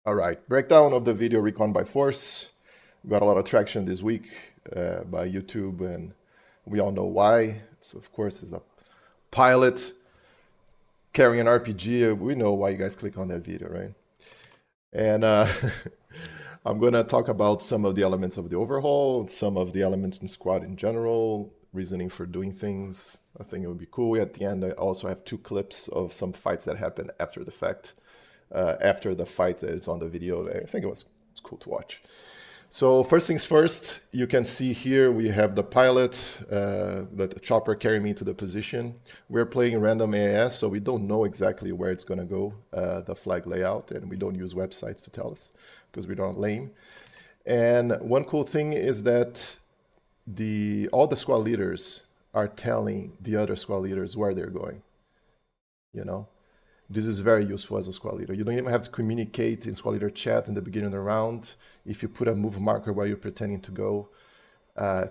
All right, breakdown of the video Recon by Force. Got a lot of traction this week by YouTube, and we all know why. So of course, it's a pilot carrying an RPG. We know why you guys click on that video, right? And I'm gonna talk about some of the elements of the overhaul, some of the elements in squad in general, reasoning for doing things. I think it would be cool. At the end, I also have 2 clips of some fights that happened after the fact. After the fight that is on the video. I think it's cool to watch. So first things first, you can see here we have the pilot, the chopper carrying me to the position. We're playing random AIS, so we don't know exactly where it's going to go, the flag layout, and we don't use websites to tell us because we're not lame. And one cool thing is that all the squad leaders are telling the other squad leaders where they're going, you know? This is very useful as a squad leader. You don't even have to communicate in squad leader chat in the beginning of the round. If you put a move marker where you're pretending to go,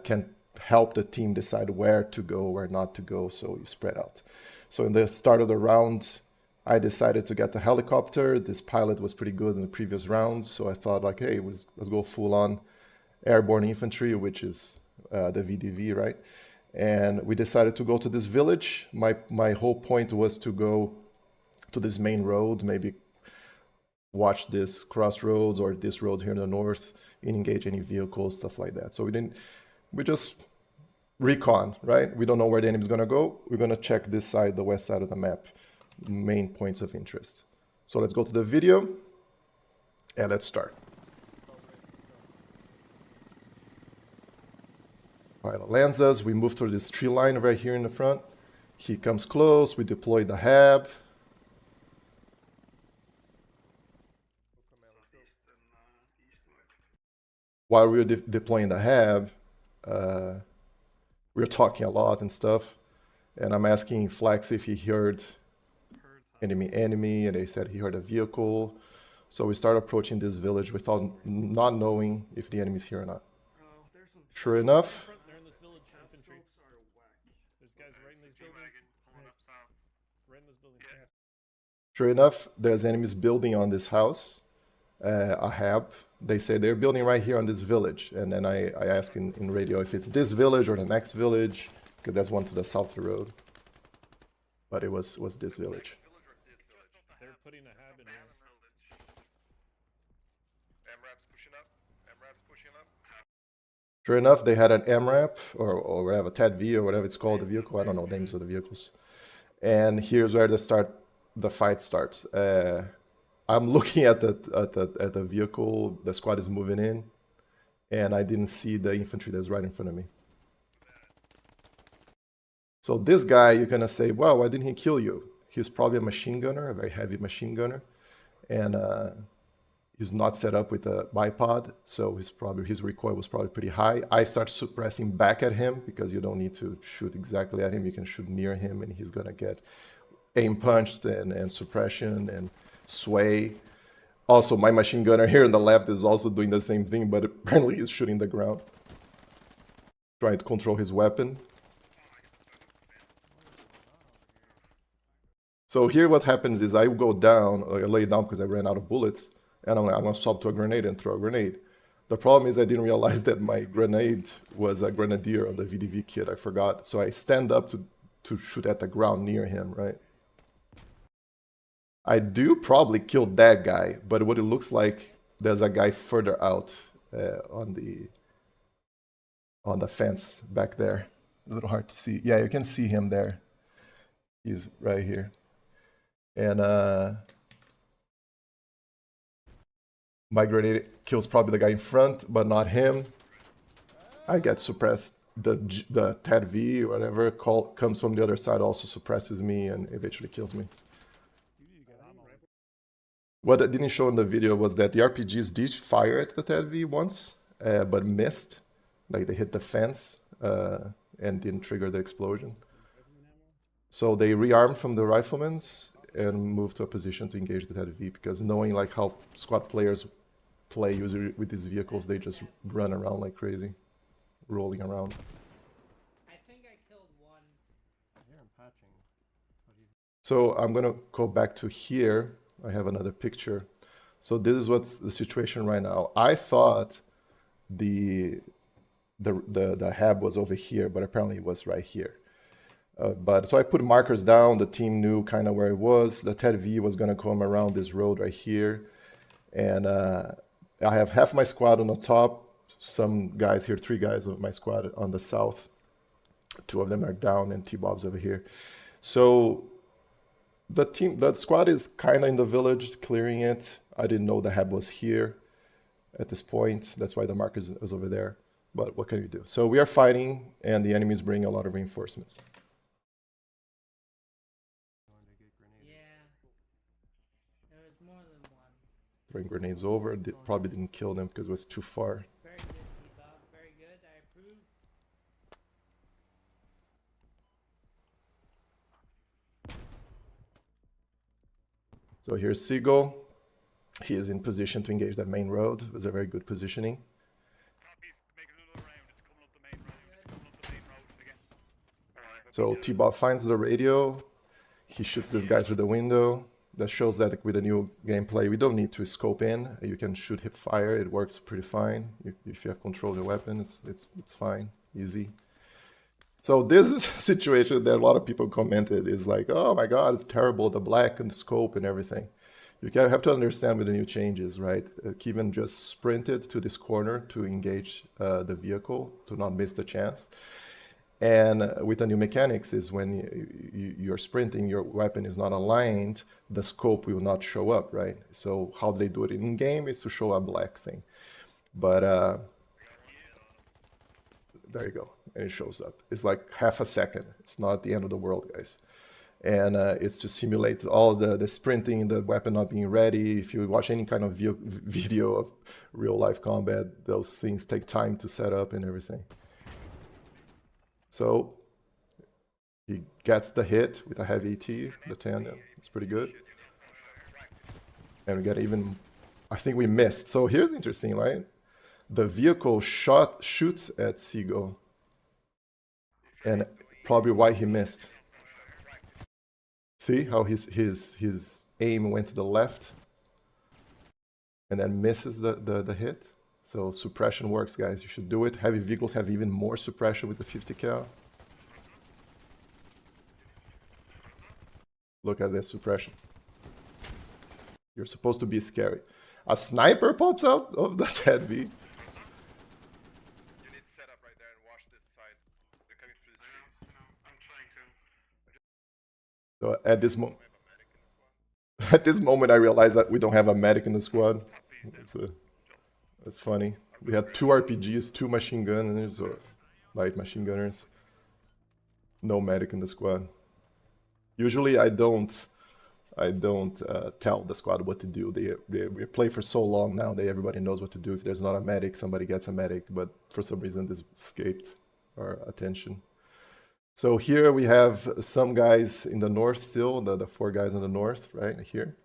can help the team decide where to go, where not to go, so you spread out. So in the start of the round, I decided to get the helicopter. This pilot was pretty good in the previous round, so I thought like, hey, let's go full on airborne infantry, which is the VDV, right? And we decided to go to this village. My whole point was to go to this main road, maybe watch this crossroads or this road here in the north, and engage any vehicles, stuff like that. So we just recon, right? We don't know where the enemy's gonna go. We're gonna check this side, the west side of the map, main points of interest. So let's go to the video and let's start. Pilot lands us, we move through this tree line right here in the front. He comes close, we deploy the HAB. While we were deploying the HAB, we were talking a lot and stuff, and I'm asking Flex if he heard enemy, and they said he heard a vehicle. So we start approaching this village without not knowing if the enemy's here or not. Sure enough, They're in this village infantry. There's guys right in these buildings. Right in this building. sure enough, there's enemies building on this house, a HAB. They say they're building right here on this village. And then I ask in radio if it's this village or the next village, because there's one to the south of the road. But it was this village. They're putting a HAB in here. MRAP's pushing up. Sure enough, they had an MRAP or whatever, TAD-V or whatever it's called, the vehicle. I don't know names of the vehicles. And here's where the fight starts. I'm looking at the vehicle. The squad is moving in, and I didn't see the infantry that's right in front of me. So this guy, you're gonna say, "Well, why didn't he kill you?" He's probably a machine gunner, a very heavy machine gunner, and he's not set up with a bipod, so his recoil was probably pretty high. I start suppressing back at him because you don't need to shoot exactly at him. You can shoot near him, and he's gonna get aim punched and suppression and sway. Also, my machine gunner here on the left is also doing the same thing, but apparently he's shooting the ground, trying to control his weapon. So here what happens is I go down, I lay down because I ran out of bullets, and I'm going to swap to a grenade and throw a grenade. The problem is I didn't realize that my grenade was a grenadier on the VDV kit. I forgot. So I stand up to shoot at the ground near him, right? I do probably kill that guy, but what it looks like, there's a guy further out on the fence back there. A little hard to see. Yeah, you can see him there. He's right here. And my grenade kills probably the guy in front, but not him. I get suppressed. The TAD-V or whatever comes from the other side, also suppresses me and eventually kills me. What I didn't show in the video was that the RPGs did fire at the TAD-V once, but missed. Like they hit the fence and didn't trigger the explosion. So they rearmed from the riflemen's and moved to a position to engage the TAD-V, because knowing like how squad players play usually with these vehicles, they just run around like crazy, rolling around. I think I killed one. Here I'm patching. So I'm gonna go back to here. I have another picture. So this is what's the situation right now. I thought the hab was over here, but apparently it was right here. But so I put markers down. The team knew kind of where it was. The Ted V was going to come around this road right here. And I have half my squad on the top. Some guys here, 3 guys of my squad on the south. 2 of them are down and T-Bob's over here. So the squad is kind of in the village, clearing it. I didn't know the hab was here at this point. That's why the marker is over there. But what can you do? So we are fighting, and the enemies bring a lot of reinforcements. Yeah. There was more than one. Throwing grenades over. Probably didn't kill them because it was too far. Very good, T-Bob. Very good. I approve. So here's Seagull. He is in position to engage that main road. It was a very good positioning. So T-Bob finds the radio. He shoots this guy through the window. That shows that with the new gameplay, we don't need to scope in. You can shoot hip fire. It works pretty fine. If you have control of your weapon, it's fine, easy. So this is a situation that a lot of people commented is like, oh my God, it's terrible, the black and the scope and everything. You have to understand with the new changes, right? Kevin just sprinted to this corner to engage the vehicle, to not miss the chance. And with the new mechanics is when you're sprinting, your weapon is not aligned, the scope will not show up, right? So how they do it in game is to show a black thing. But there you go, and it shows up. It's like half a second. It's not the end of the world, guys. And it's to simulate all the sprinting, the weapon not being ready. If you watch any kind of video of real life combat, those things take time to set up and everything. So he gets the hit with a heavy AT, the 10, it's pretty good. And we get even, I think we missed. So here's interesting, right? The vehicle shoots at Seagull. And probably why he missed. See how his aim went to the left and then misses the hit? So suppression works, guys. You should do it. Heavy vehicles have even more suppression with the 50 cal. Look at this suppression. You're supposed to be scary. A sniper pops out of the Ted V. You need to set up right there and watch this side. They're coming through the streets. I'm trying to. So at this moment, I realized that we don't have a medic in the squad. That's funny. We had 2 RPGs, 2 machine gunners, or light machine gunners. No medic in the squad. Usually, I don't tell the squad what to do. We play for so long now that everybody knows what to do. If there's not a medic, somebody gets a medic. But for some reason, this escaped our attention. So here we have some guys in the north still, the 4 guys in the north, right here.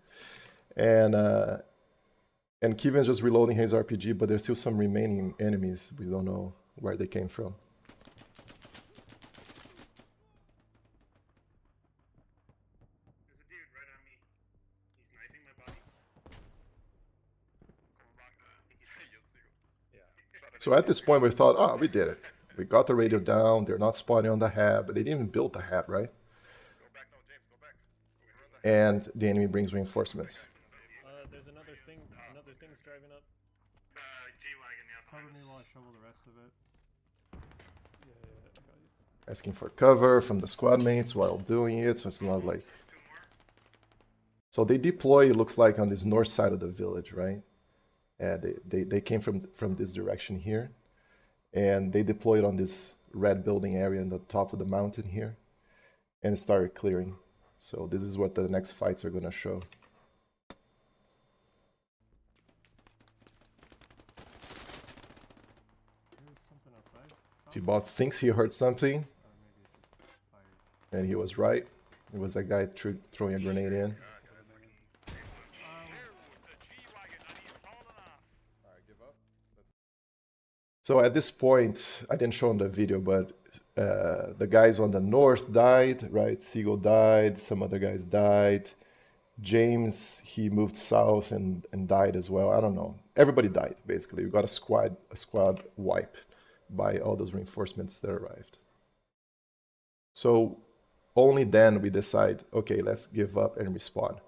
And Kevin's just reloading his RPG, but there's still some remaining enemies. We don't know where they came from. There's a dude right on me. He's knifing my body. So at this point, we thought, oh, we did it. We got the radio down. They're not spawning on the hab, but they didn't even build the hab, right? Go back now, James, go back. And the enemy brings reinforcements. There's another thing's driving up. G-Wagon, yeah. Cover me while I shovel the rest of it. Yeah, I got you. Asking for cover from the squad mates while doing it, so it's not like... So they deploy, it looks like, on this north side of the village, right? They came from this direction here. And they deployed on this red building area on the top of the mountain here. And started clearing. So this is what the next fights are going to show. There's something outside. T-Bot thinks he heard something. Or maybe it's just fired. And he was right. It was that guy throwing a grenade in. So at this point, I didn't show on the video, but the guys on the north died, right? Seagull died, some other guys died. James, he moved south and died as well. I don't know. Everybody died, basically. We got a squad wipe by all those reinforcements that arrived. So only then we decide, okay, let's give up and respawn.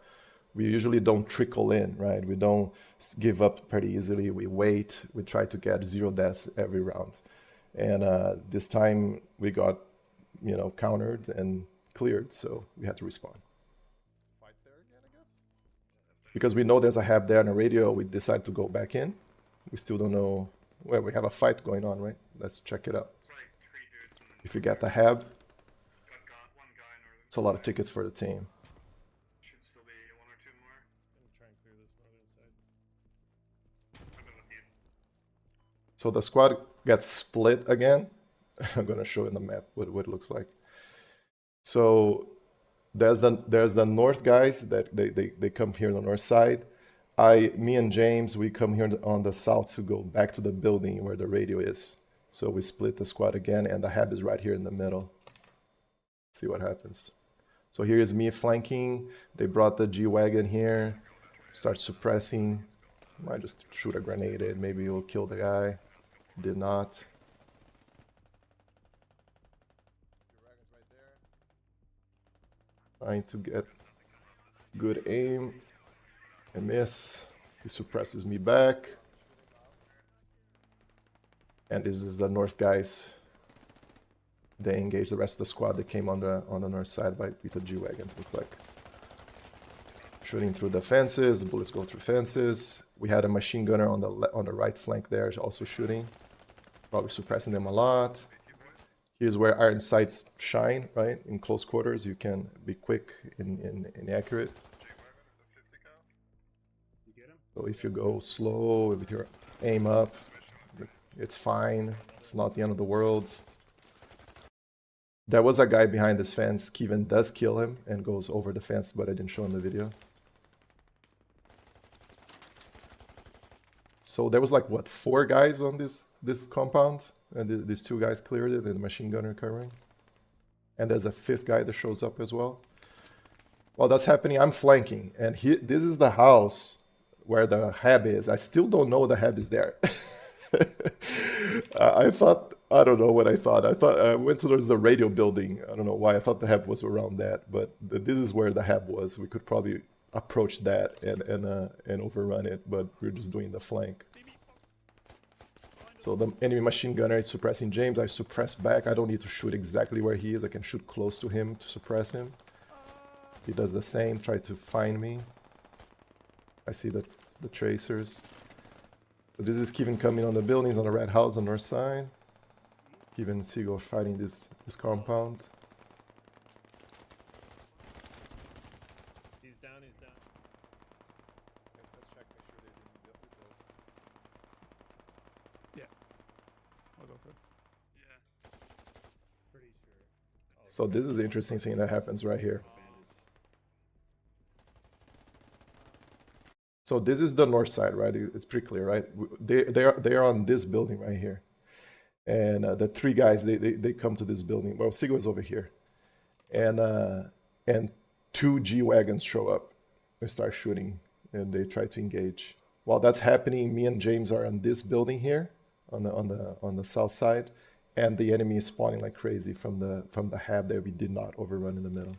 We usually don't trickle in, right? We don't give up pretty easily. We wait. We try to get 0 deaths every round. And this time we got, you know, countered and cleared, so we had to respawn. Fight there again, I guess? Because we know there's a hab there on the radio, we decide to go back in. We still don't know. Well, we have a fight going on, right? Let's check it out. If you get the hab, it's a lot of tickets for the team. Should still be 1 or 2 more. I'm gonna try and clear this northern side. I've been with you. So the squad gets split again. I'm gonna show in the map what it looks like. So there's the north guys that they come here on the north side. Me and James, we come here on the south to go back to the building where the radio is. So we split the squad again, and the hab is right here in the middle. See what happens. So here is me flanking. They brought the G-Wagon here. Start suppressing. Might just shoot a grenade in. Maybe it'll kill the guy. Did not. Trying to get good aim. I miss. He suppresses me back. And this is the north guys. They engage the rest of the squad that came on the north side with the G-Wagons, looks like. Shooting through the fences, the bullets go through fences. We had a machine gunner on the right flank there also shooting. Probably suppressing them a lot. Here's where iron sights shine, right? In close quarters, you can be quick and accurate. So if you go slow, with your aim up, it's fine. It's not the end of the world. There was a guy behind this fence. Kevin does kill him and goes over the fence, but I didn't show in the video. So there was like, what, 4 guys on this compound? And these 2 guys cleared it, and the machine gunner covering. And there's a 5th guy that shows up as well. While that's happening, I'm flanking. And this is the house where the hab is. I still don't know the hab is there. I don't know what I thought. I went towards the radio building. I don't know why. I thought the hab was around that. But this is where the hab was. We could probably approach that and overrun it. But we're just doing the flank. So the enemy machine gunner is suppressing James. I suppress back. I don't need to shoot exactly where he is. I can shoot close to him to suppress him. He does the same. Try to find me. I see the tracers. So this is Kevin coming on the buildings on the red house on the north side. Kevin and Seagull fighting this compound. He's down, he's down. Let's check, make sure they didn't build. Yeah. I'll go first. Yeah. Pretty sure. So this is the interesting thing that happens right here. So this is the north side, right? It's pretty clear, right? They are on this building right here. And the 3 guys, they come to this building. Well, Seagull is over here. And 2 G-Wagons show up. They start shooting, and they try to engage. While that's happening, me and James are on this building here, on the south side, and the enemy is spawning like crazy from the hab there. We did not overrun in the middle.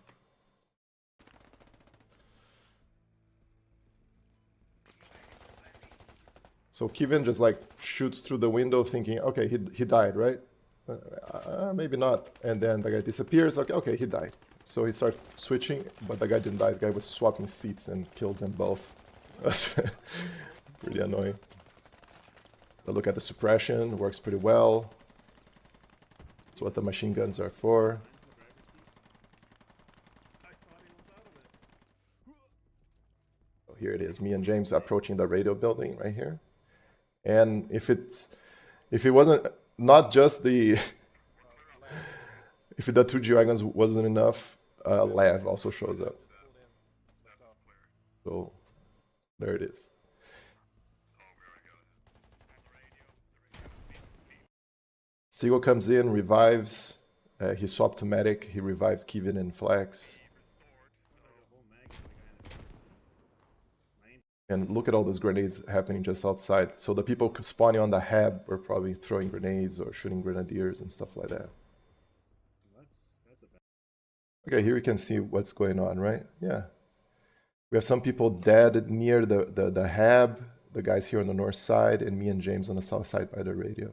So Kevin just like shoots through the window thinking, okay, he died, right? Maybe not. And then the guy disappears, okay, he died. So he starts switching, but the guy didn't die. The guy was swapping seats and killed them both. That's pretty annoying. But look at the suppression, works pretty well. That's what the machine guns are for. So here it is, me and James approaching the radio building right here. And if it wasn't not just the if the 2 G-Wagons wasn't enough, Lav also shows up. So there it is. Seagull comes in, revives. He swapped to medic. He revives Kevin and Flex. And look at all those grenades happening just outside. So the people spawning on the hab were probably throwing grenades or shooting grenadiers and stuff like that. That's a bad. Okay, here you can see what's going on, right? Yeah. We have some people dead near the hab, the guys here on the north side, and me and James on the south side by the radio.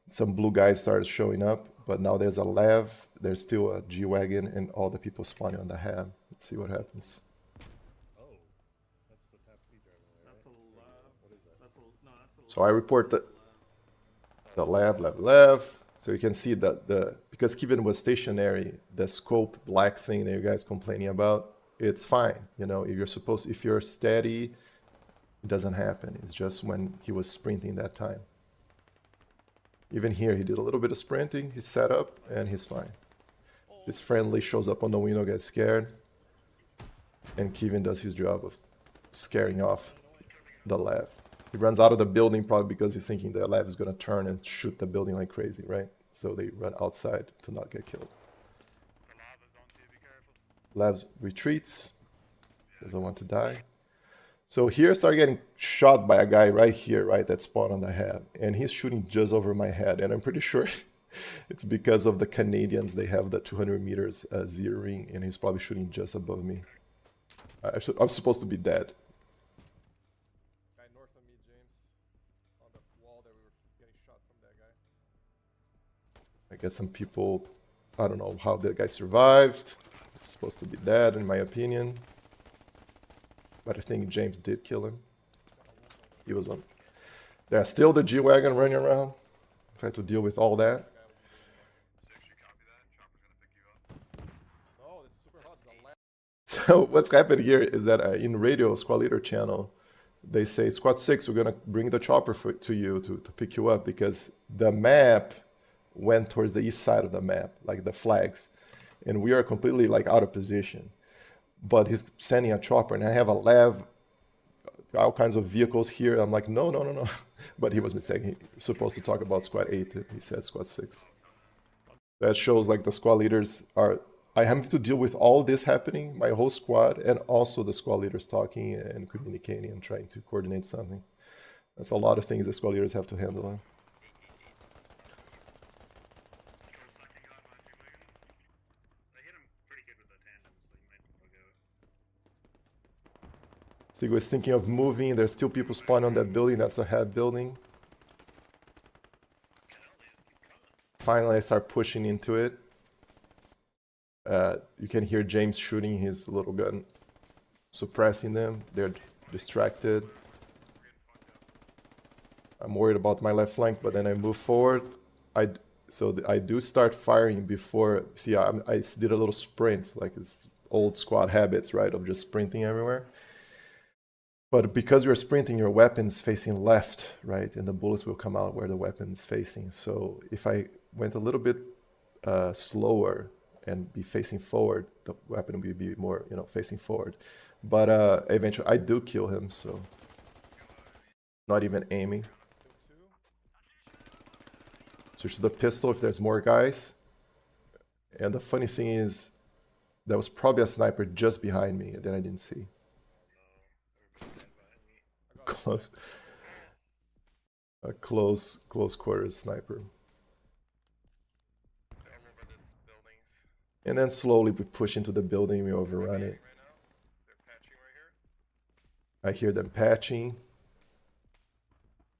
Some blue guys started showing up, but now there's a Lev, there's still a G-Wagon, and all the people spawning on the hab. Let's see what happens. Oh, that's the tap P driver there, right? That's a lab. What is that? That's a no. That's a. So I report the Lev. So you can see that because Kevin was stationary, the scope black thing that you guys complaining about, it's fine. You know, if you're steady, it doesn't happen. It's just when he was sprinting that time. Even here, he did a little bit of sprinting, he's set up, and he's fine. His friendly shows up on the window, gets scared, and Kevin does his job of scaring off the Lev. He runs out of the building probably because he's thinking the Lev is going to turn and shoot the building like crazy, right? So they run outside to not get killed. The lab is on to you. Be careful. Lev retreats, doesn't want to die. So here I start getting shot by a guy right here, right, that spawned on the hab. And he's shooting just over my head. And I'm pretty sure it's because of the Canadians. They have the 200 meters zeroing, and he's probably shooting just above me. I'm supposed to be dead. Guy north of me, James, on the wall that we were getting shot from that guy. I get some people, I don't know how that guy survived. He's supposed to be dead, in my opinion. But I think James did kill him. He was on. There's still the G-Wagon running around. Try to deal with all that. So what's happened here is that in radio squad leader channel, they say squad 6, we're gonna bring the chopper to you to pick you up, because the map went towards the east side of the map, like the flags, and we are completely like out of position. But he's sending a chopper, and I have a Lev, all kinds of vehicles here. I'm like, no. But he was mistaken. He was supposed to talk about squad 8. He said squad 6. That shows like the squad leaders are. I have to deal with all this happening, my whole squad, and also the squad leaders talking and communicating and trying to coordinate something. That's a lot of things the squad leaders have to handle. So he was thinking of moving. There's still people spawning on that building. That's the head building. Finally, I start pushing into it. You can hear James shooting his little gun, suppressing them. They're distracted. I'm worried about my left flank, but then I move forward. So I do start firing before. See, I did a little sprint, like it's old squad habits, right, of just sprinting everywhere. But because you're sprinting, your weapon's facing left, right? And the bullets will come out where the weapon's facing. So if I went a little bit slower and be facing forward, the weapon will be more, facing forward. But eventually, I do kill him, so not even aiming. Switch to the pistol if there's more guys. And the funny thing is, there was probably a sniper just behind me, and then I didn't see. Close. A close quarters sniper. And then slowly we push into the building, we overrun it. I hear them patching.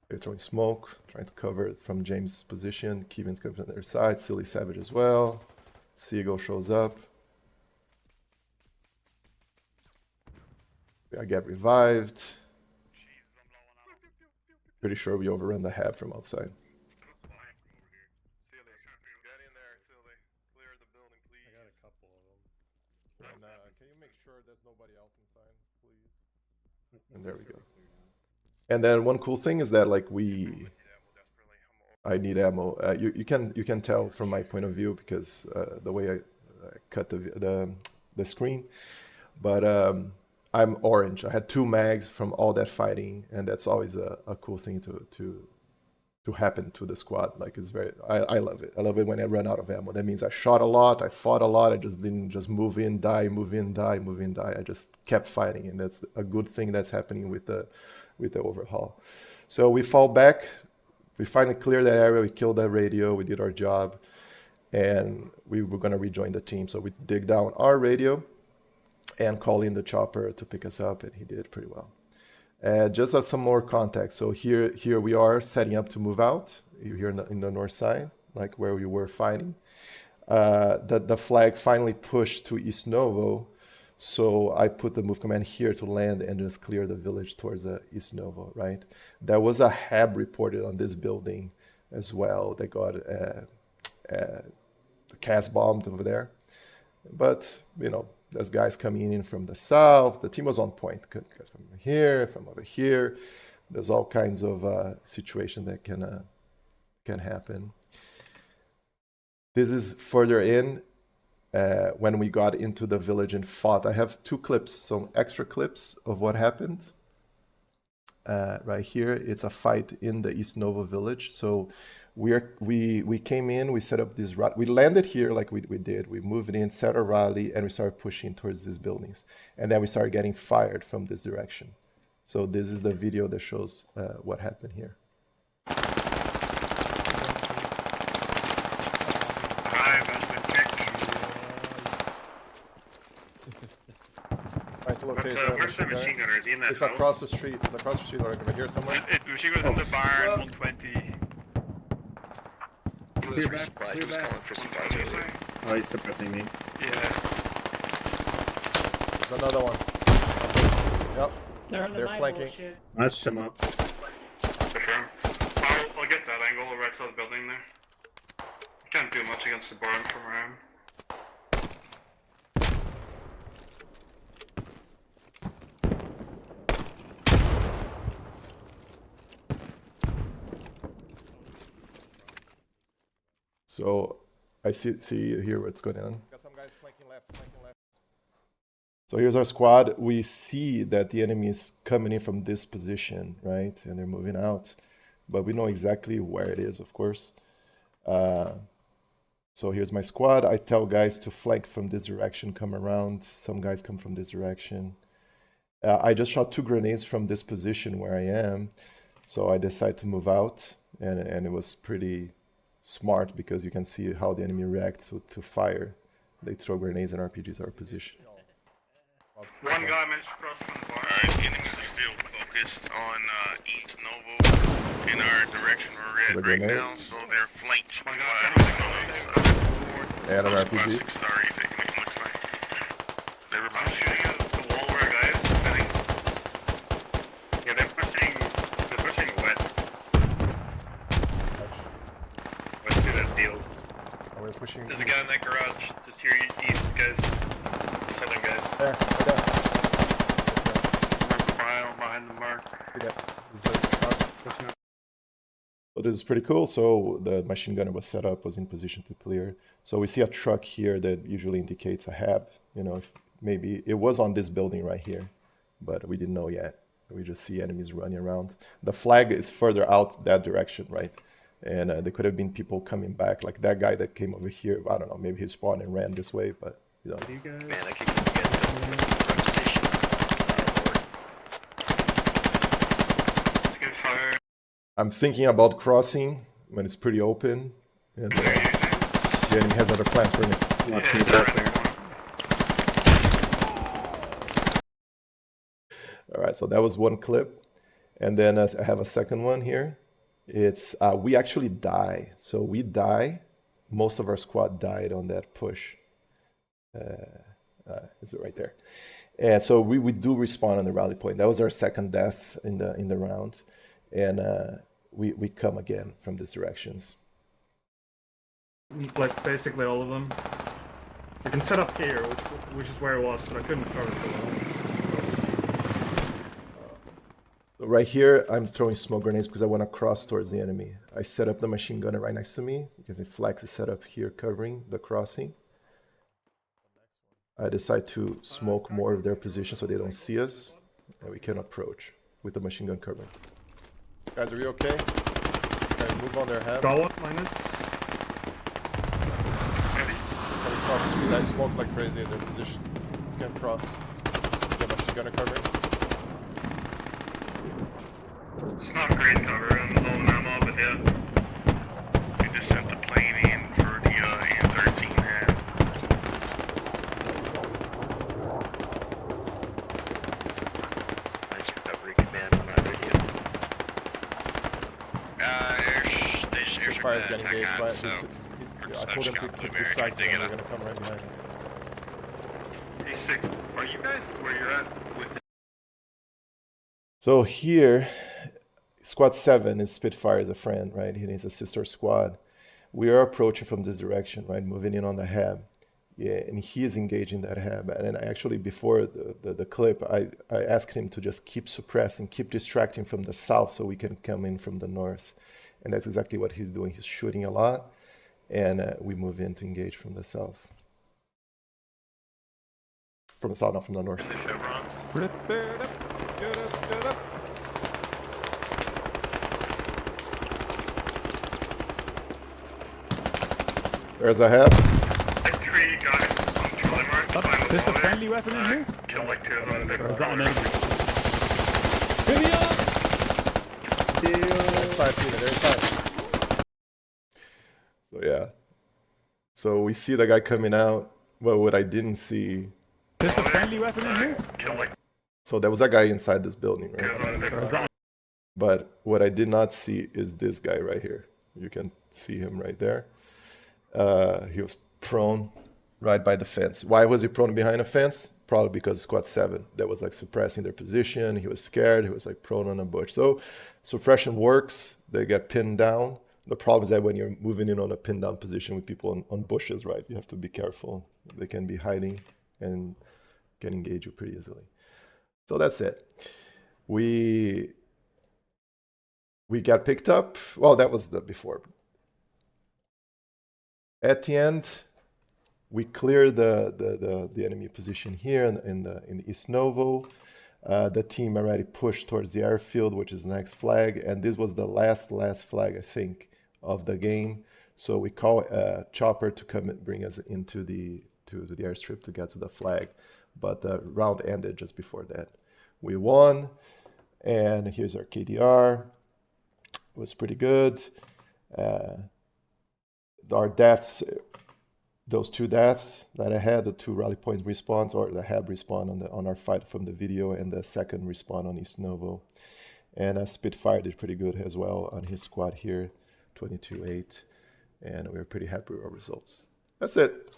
They're throwing smoke, trying to cover it from James' position. Kevin's coming from their side, Silly Savage as well. Seagull shows up. I get revived. Pretty sure we overrun the hab from outside. I got a couple of them. And, can you make sure there's nobody else inside, please? And there we go. And then one cool thing is that like I need ammo. You can tell from my point of view because the way I cut the screen, but I'm orange. I had 2 mags from all that fighting, and that's always a cool thing to to happen to the squad. Like it's very, I love it. I love it when I run out of ammo. That means I shot a lot, I fought a lot. I just didn't just move in, die, move in, die, move in, die. I just kept fighting, and that's a good thing that's happening with the overhaul. So we fall back. We finally cleared that area. We killed that radio. We did our job, and we were gonna rejoin the team. So we dig down our radio and call in the chopper to pick us up, and he did pretty well. Just as some more context, so here we are setting up to move out. You're here in the north side, like where we were fighting. The flag finally pushed to East Novo, so I put the move command here to land and just clear the village towards East Novo, right? There was a HAB reported on this building as well that got cast bombed over there. But, you know, there's guys coming in from the south. The team was on point. Guys from here, from over here. There's all kinds of situations that can happen. This is further in when we got into the village and fought. I have 2 clips, some extra clips of what happened. Right here, it's a fight in the East Nova village. So we came in, we set up this rally. We landed here like we did. We moved in, set a rally, and we started pushing towards these buildings. And then we started getting fired from this direction. So this is the video that shows what happened here. Where's the machine gunner? Is he in that It's house? across the street. It's across the street over here somewhere. Machine gunner's in the barn, 120. He was resupplied. He was calling for supplies earlier. Oh, he's suppressing me. Yeah. There's another one. Yep. They're flanking. Let's him up. For sure. I'll get that angle right side of the building there. Can't do much against the barn from where I am. So I see here what's going on. Got some guys flanking left. So here's our squad. We see that the enemy is coming in from this position, right? And they're moving out. But we know exactly where it is, of course. So here's my squad. I tell guys to flank from this direction, come around. Some guys come from this direction. I just shot 2 grenades from this position where I am. So I decided to move out. And it was pretty smart because you can see how the enemy reacts to fire. They throw grenades and RPGs our position. One guy managed to cross from the bar. Alright, enemies are still focused on East Novo in our direction we're at right now, so they're flanked by And an RPG. Sorry, if it looks like. I'm shooting at the wall where guys, I think. Yeah, they're pushing west. West to that field. Oh, we're pushing. There's a guy in that garage, just here east, guys. Southern guys. There, right there. Mile behind the mark. See that? This is a truck. So this is pretty cool. So the machine gunner was set up, was in position to clear. So we see a truck here that usually indicates a HAB. You know, if maybe it was on this building right here, but we didn't know yet. We just see enemies running around. The flag is further out that direction, right? And there could have been people coming back, like that guy that came over here. I don't know, maybe he spawned and ran this way, but you know. Man, I keep you guys coming from position. Good fire. I'm thinking about crossing when it's pretty open, and the enemy has other plans for me. All right, so that was one clip, and then I have a second one here. It's we actually die, so we die. Most of our squad died on that push. Is it right there? And so we do respawn on the rally point. That was our second death in the round, and we come again from these directions. Like basically all of them. You can set up here, which is where it was, but I couldn't cover for long. So right here, I'm throwing smoke grenades because I want to cross towards the enemy. I set up the machine gunner right next to me because the flex is set up here covering the crossing. I decide to smoke more of their position so they don't see us, and we can approach with the machine gun covering. Guys, are you okay? Okay, move on their head. Got one, minus. Coming across the street, I smoke like crazy at their position. Can't cross. Get machine gunner covering. It's not great cover, I'm holding ammo, but yeah. We just sent the plane in for the N13 head. Nice recovery, command on that radio. Spitfire is getting engaged by it. I told him to keep distracting and they're gonna come right behind him. D6, are you guys where you're at with So here, squad 7 is Spitfire as a friend, right? He needs a sister squad. We are approaching from this direction, right? Moving in on the hab. Yeah, and he is engaging that hab. And then actually before the clip, I asked him to just keep suppressing, keep distracting from the south so we can come in from the north. And that's exactly what he's doing. He's shooting a lot, and we move in to engage from the south. From the south, not from the north. the chevron? There's a hab. Like 3 guys on Charlie Mark. There's a friendly weapon in here? Kill like 2 of them. Or is that an enemy? They're inside, Peter. They're inside. So yeah. So we see the guy coming out. But what I didn't see. There's a friendly weapon in here? Kill like So there was a guy inside this building, 2 right? of them. Or is that But what I did not see is this guy right here. You can see him right there. He was prone right by the fence. Why was he prone behind a fence? Probably because squad 7 that was like suppressing their position. He was scared. He was like prone on a bush. So suppression works. They get pinned down. The problem is that when you're moving in on a pinned down position with people on bushes, right? You have to be careful. They can be hiding and can engage you pretty easily. So that's it. We got picked up. Well, that was the before. At the end, we cleared the enemy position here in the East Novo. The team already pushed towards the airfield, which is the next flag, and this was the last flag, I think, of the game. So we call a chopper to come and bring us into the airstrip to get to the flag, but the round ended just before that. We won, and here's our KDR. It was pretty good. Our deaths, those 2 deaths that I had, the 2 rally point respawns, or the HAB respawn on our fight from the video, and the second respawn on East Novo. And Spitfire did pretty good as well on his squad here, 22-8, and we were pretty happy with our results. That's it.